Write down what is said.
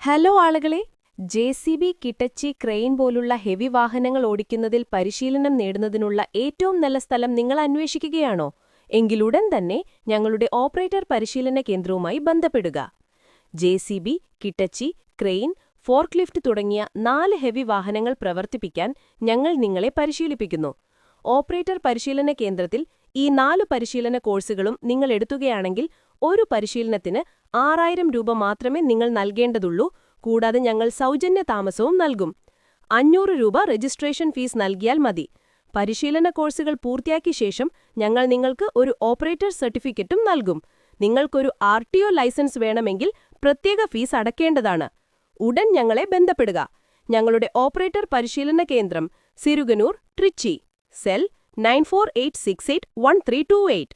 Hello ആളുകളെ, ജെ.സി.ബി, കിട്ടച്ചി, crane പോലുള്ള heavy വാഹനങ്ങൾ ഓടിക്കുന്നതിൽ പരിശീലനം നേടുന്നതിനുള്ള ഏറ്റവും നല്ല സ്ഥലം നിങ്ങൾ അന്വേഷിക്കുകയാണോ? എങ്കിലുടൻ തന്നെ ഞങ്ങളുടെ ഓപ്പറേറ്റർ പരിശീലന കേന്ദ്രവുമായി ബന്ധപ്പെടുക. ജെ.സി.ബി, കിട്ടച്ചി, ക്രെയിൻ, ഫോർക്ലിഫ്റ്റ് തുടങ്ങിയ 4 ഹെവി വാഹനങ്ങൾ പ്രവർത്തിപ്പിക്കാൻ ഞങ്ങൾ നിങ്ങളെ പരിശീലിപ്പിക്കുന്നു. ഓപ്പറേറ്റർ പരിശീലന കേന്ദ്രത്തിൽ ഈ 4 പരിശീലന കോഴ്സുകളും നിങ്ങൾ എടുത്തുകയാണെങ്കിൽ ഒരു പരിശീലനത്തിന് 6000 രൂപ മാത്രമേ നിങ്ങൾ നൽകേണ്ടതുള്ളൂ. കൂടാതെ ഞങ്ങൾ സൗജന്യ താമസവും നൽകും. 500 രൂപ രജിസ്ട്രേഷൻ ഫീസ് നൽകിയാൽ മതി. പരിശീലന കോഴ്സുകൾ പൂർത്തിയാക്കിയ ശേഷം ഞങ്ങൾ നിങ്ങൾക്ക് ഒരു ഓപ്പറേറ്റർ സർട്ടിഫിക്കറ്റും നൽകും. നിങ്ങൾക്കൊരു RTO ലൈസൻസ് വേണമെങ്കിൽ പ്രത്യേക ഫീസ് അടയ്ക്കേണ്ടതാണ്. ഉടൻ ഞങ്ങളെ ബന്ധപ്പെടുക. ഞങ്ങളുടെ ഓപ്പറേറ്റർ പരിശീലന കേന്ദ്രം സിരുഗനൂർ, ട്രിച്ചി. സെൽ 9486811328.